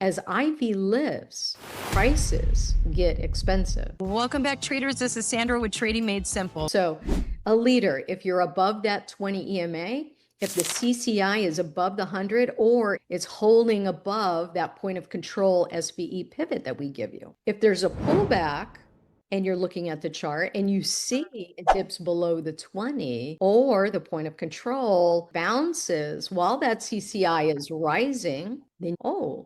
As IV lives, prices get expensive. Welcome back, traders. This is Sandra with Trading Made Simple. So a leader, if you're above that 20 EMA, if the CCI is above the 100 or it's holding above that point of control SVE pivot that we give you. If there's a pullback and you're looking at the chart and you see it dips below the 20 or the point of control bounces while that CCI is rising, then, oh,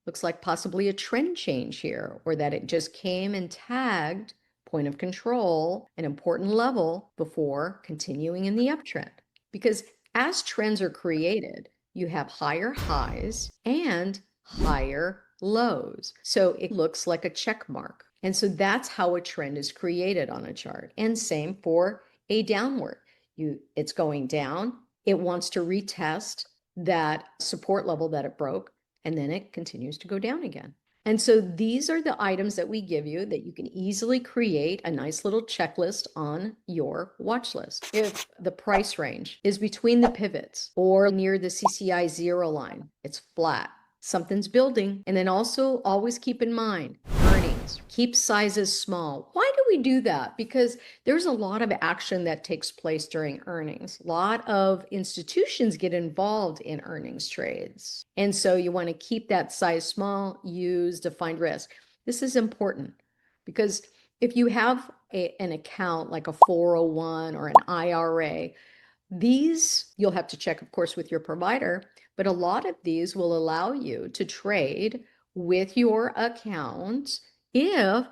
looks like possibly a trend change here, or that it just came and tagged point of control, an important level before continuing in the uptrend. Because as trends are created, you have higher highs and higher lows. So it looks like a check mark. And so that's how a trend is created on a chart. And same for a downward. It's going down. It wants to retest that support level that it broke, and then it continues to go down again. And so these are the items that we give you that you can easily create a nice little checklist on your watch list. If the price range is between the pivots or near the CCI 0 line, it's flat, something's building. And then also always keep in mind, earnings, keep sizes small. Why do we do that? Because there's a lot of action that takes place during earnings. A lot of institutions get involved in earnings trades. And so you want to keep that size small, use defined risk. This is important because if you have an account like a 401 or an IRA, these you'll have to check, of course, with your provider, but a lot of these will allow you to trade with your account if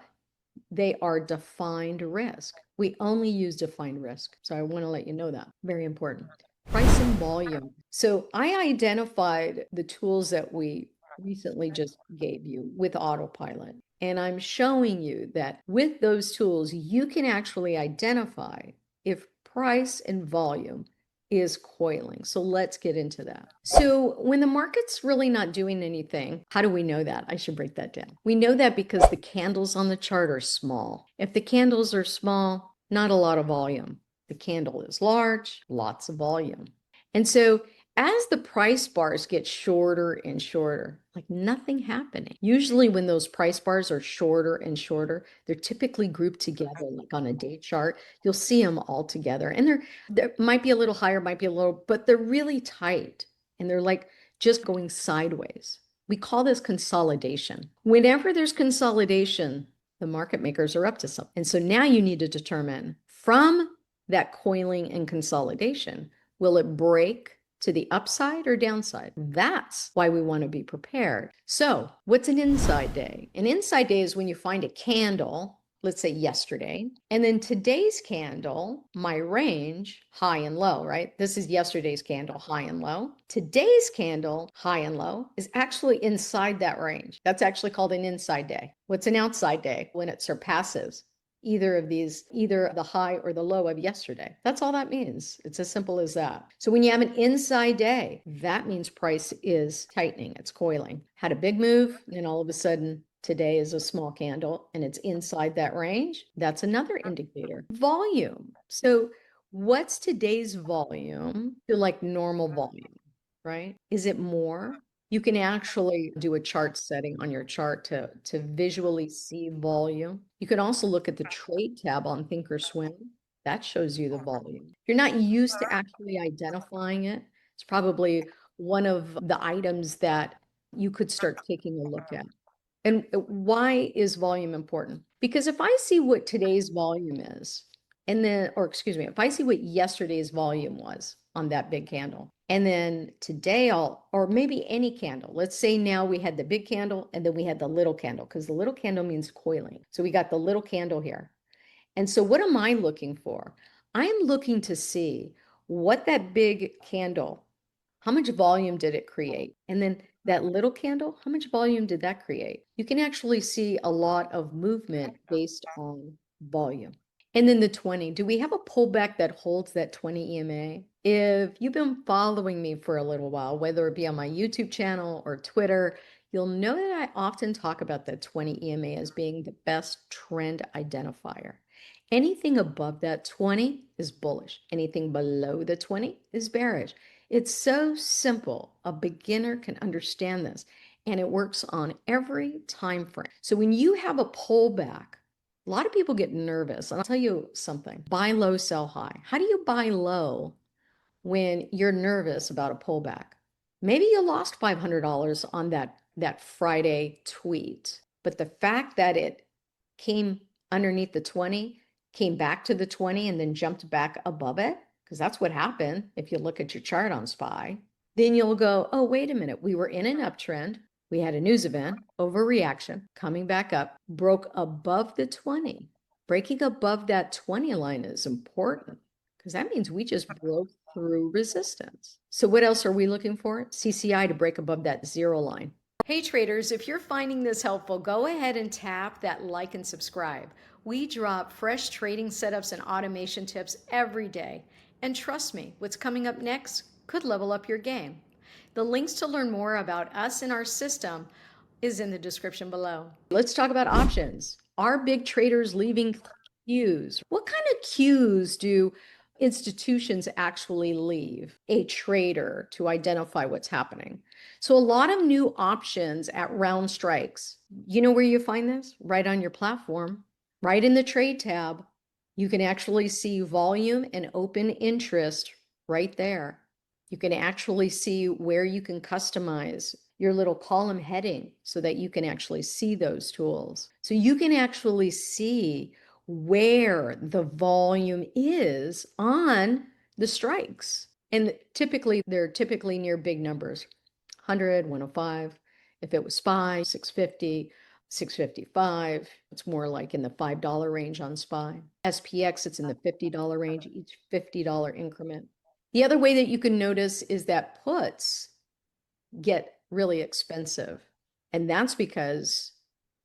they are defined risk. We only use defined risk. So I want to let you know that. Very important. Price and volume. So I identified the tools that we recently just gave you with autopilot. And I'm showing you that with those tools, you can actually identify if price and volume is coiling. So let's get into that. So when the market's really not doing anything, how do we know that? I should break that down. We know that because the candles on the chart are small. If the candles are small, not a lot of volume. The candle is large, lots of volume. And so as the price bars get shorter and shorter, like nothing happening. Usually when those price bars are shorter and shorter, they're typically grouped together, like on a day chart. You'll see them all together. And they might be a little higher, might be a little, but they're really tight. And they're like just going sideways. We call this consolidation. Whenever there's consolidation, the market makers are up to something. And so now you need to determine from that coiling and consolidation, will it break to the upside or downside? That's why we want to be prepared. So what's an inside day? An inside day is when you find a candle, let's say yesterday, and then today's candle, my range, high and low, right? This is yesterday's candle, high and low. Today's candle, high and low, is actually inside that range. That's actually called an inside day. What's an outside day? When it surpasses either of these, either the high or the low of yesterday. That's all that means. It's as simple as that. So when you have an inside day, that means price is tightening, it's coiling. Had a big move, and all of a sudden today is a small candle and it's inside that range. That's another indicator. Volume. So what's today's volume? Like normal volume, right? Is it more? You can actually do a chart setting on your chart to visually see volume. You can also look at the trade tab on ThinkorSwim. That shows you the volume. If you're not used to actually identifying it, it's probably one of the items that you could start taking a look at. And why is volume important? Because if I see what today's volume is, and then, or excuse me, if I see what yesterday's volume was on that big candle, and then today or maybe any candle, let's say now we had the big candle and then we had the little candle, because the little candle means coiling. So we got the little candle here. And so what am I looking for? I'm looking to see what that big candle, how much volume did it create? And then that little candle, how much volume did that create? You can actually see a lot of movement based on volume. And then the 20, do we have a pullback that holds that 20 EMA? If you've been following me for a little while, whether it be on my YouTube channel or Twitter, you'll know that I often talk about that 20 EMA as being the best trend identifier. Anything above that 20 is bullish. Anything below the 20 is bearish. It's so simple. A beginner can understand this. and it works on every time frame. So when you have a pullback, a lot of people get nervous. And I'll tell you something, buy low, sell high. How do you buy low when you're nervous about a pullback? Maybe you lost $500 on that Friday tweet, but the fact that it came underneath the 20, came back to the 20 and then jumped back above it, because that's what happened if you look at your chart on SPY, then you'll go, oh, wait a minute, we were in an uptrend. We had a news event, overreaction, coming back up, broke above the 20. Breaking above that 20 line is important because that means we just broke through resistance. So what else are we looking for? CCI to break above that 0 line. Hey traders, if you're finding this helpful, go ahead and tap that like and subscribe. We drop fresh trading setups and automation tips every day. And trust me, what's coming up next could level up your game. The links to learn more about us and our system is in the description below. Let's talk about options. Are big traders leaving cues? What kind of cues do institutions actually leave a trader to identify what's happening? So a lot of new options at round strikes. You know where you find this? Right on your platform, right in the trade tab. You can actually see volume and open interest right there. You can actually see where you can customize your little column heading so that you can actually see those tools. So you can actually see where the volume is on the strikes. And typically, they're typically near big numbers, 100, 105. If it was SPY, 650, 655. It's more like in the $5 range on SPY. SPX, it's in the $50 range, each $50 increment. The other way that you can notice is that puts get really expensive. And that's because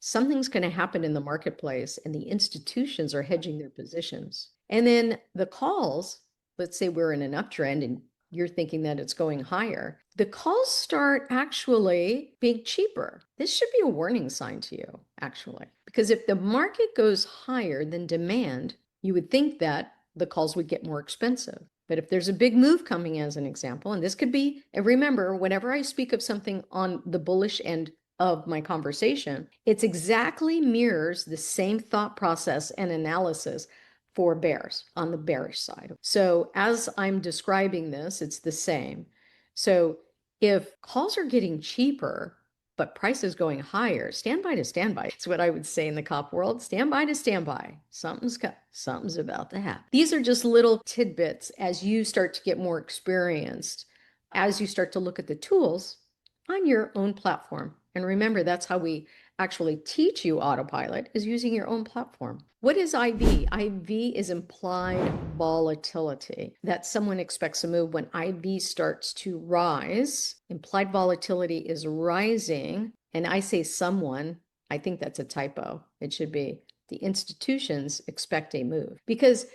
something's going to happen in the marketplace and the institutions are hedging their positions. And then the calls, let's say we're in an uptrend and you're thinking that it's going higher, the calls start actually being cheaper. This should be a warning sign to you, actually, because if the market goes higher than demand, you would think that the calls would get more expensive. But if there's a big move coming, as an example, and this could be, and remember, whenever I speak of something on the bullish end of my conversation, it's exactly mirrors the same thought process and analysis for bears on the bearish side. So as I'm describing this, it's the same. So if calls are getting cheaper, but prices going higher, stand by to stand by. It's what I would say in the cop world. Stand by to stand by. Something's about to happen. These are just little tidbits as you start to get more experienced, as you start to look at the tools on your own platform. And remember, that's how we actually teach you autopilot, is using your own platform. What is IV? IV is implied volatility, that someone expects a move when IV starts to rise. Implied volatility is rising. And I say someone, I think that's a typo. It should be the institutions expect a move. Because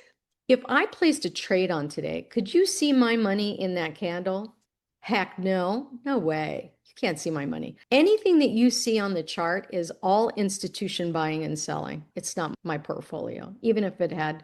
if I placed a trade on today, could you see my money in that candle? Heck no, no way. You can't see my money. Anything that you see on the chart is all institution buying and selling. It's not my portfolio. Even if it had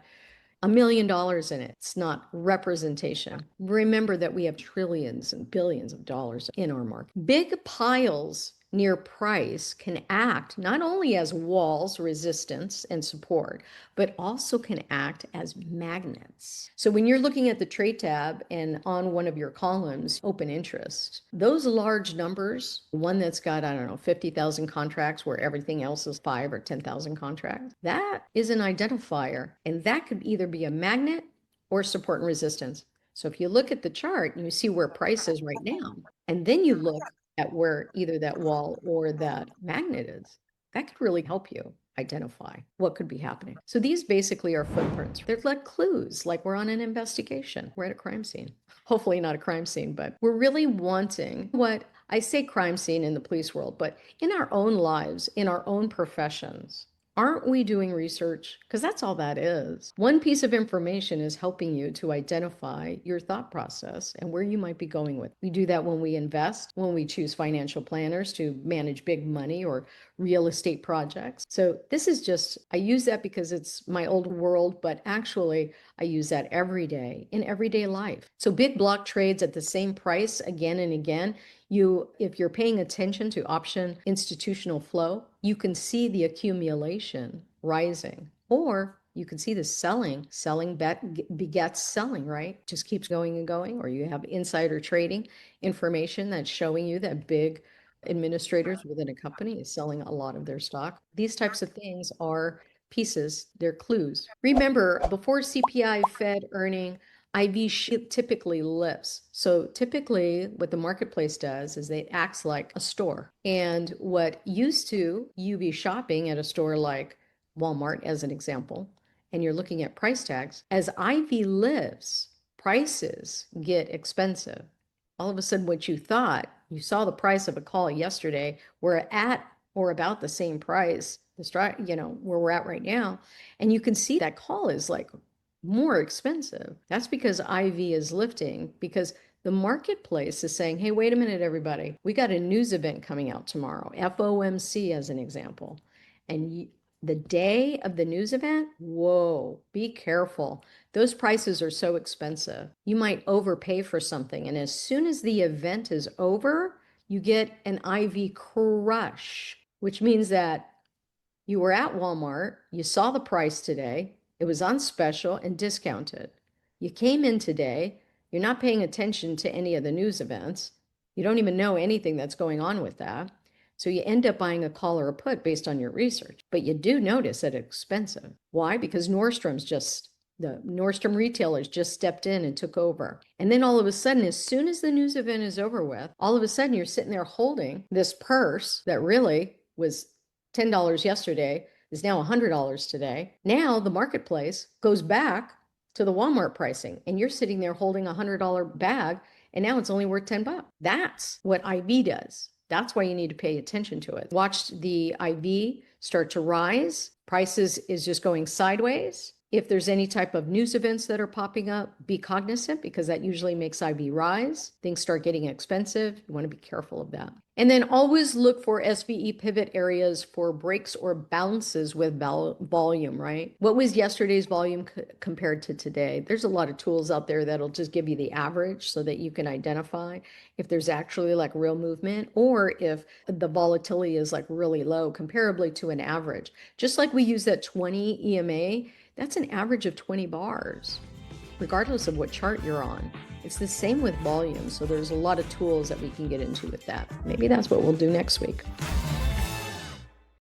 $1 million in it, it's not representation. Remember that we have trillions and billions of dollars in our market. Big piles near price can act not only as walls, resistance, and support, but also can act as magnets. So when you're looking at the trade tab and on one of your columns, open interest, those large numbers, one that's got, I don't know, 50,000 contracts where everything else is 5 or 10,000 contracts, that is an identifier. And that could either be a magnet or support and resistance. So if you look at the chart and you see where price is right now, and then you look at where either that wall or that magnet is, that could really help you identify what could be happening. So these basically are footprints. They're like clues, like we're on an investigation. We're at a crime scene. Hopefully not a crime scene, but we're really wanting what I say crime scene in the police world, but in our own lives, in our own professions. Aren't we doing research? Because that's all that is. One piece of information is helping you to identify your thought process and where you might be going with. We do that when we invest, when we choose financial planners to manage big money or real estate projects. So this is just, I use that because it's my old world, but actually I use that every day in everyday life. So big block trades at the same price again and again, If you're paying attention to option institutional flow, you can see the accumulation rising, or you can see the selling begets selling, right? Just keeps going and going. Or you have insider trading information that's showing you that big administrators within a company is selling a lot of their stock. These types of things are pieces, they're clues. Remember, before CPI, Fed earning, IV typically lifts. So typically what the marketplace does is it acts like a store. And what used to you be shopping at a store like Walmart, as an example, and you're looking at price tags, as IV lives, prices get expensive. All of a sudden, what you thought, you saw the price of a call yesterday, we're at or about the same price, where we're at right now. And you can see that call is like more expensive. That's because IV is lifting, because the marketplace is saying, hey, wait a minute, everybody. We got a news event coming out tomorrow, FOMC as an example. And the day of the news event, whoa, be careful. Those prices are so expensive. You might overpay for something. And as soon as the event is over, you get an IV crush, which means that you were at Walmart, you saw the price today, it was on special and discounted. You came in today, you're not paying attention to any of the news events. You don't even know anything that's going on with that. So you end up buying a call or a put based on your research. But you do notice that it's expensive. Why? Because the Nordstrom retailers just stepped in and took over. And then all of a sudden, as soon as the news event is over with, all of a sudden you're sitting there holding this purse that really was $10 yesterday, is now $100 today. Now the marketplace goes back to the Walmart pricing, and you're sitting there holding a $100 bag, and now it's only worth $10. That's what IV does. That's why you need to pay attention to it. Watch the IV start to rise. Prices is just going sideways. If there's any type of news events that are popping up, be cognizant, because that usually makes IV rise. Things start getting expensive. You want to be careful of that. And then always look for SVE pivot areas for breaks or bounces with volume, right? What was yesterday's volume compared to today? There's a lot of tools out there that'll just give you the average so that you can identify if there's actually like real movement, or if the volatility is like really low comparably to an average. Just like we use that 20 EMA, that's an average of 20 bars, regardless of what chart you're on. It's the same with volume. So there's a lot of tools that we can get into with that. Maybe that's what we'll do next week.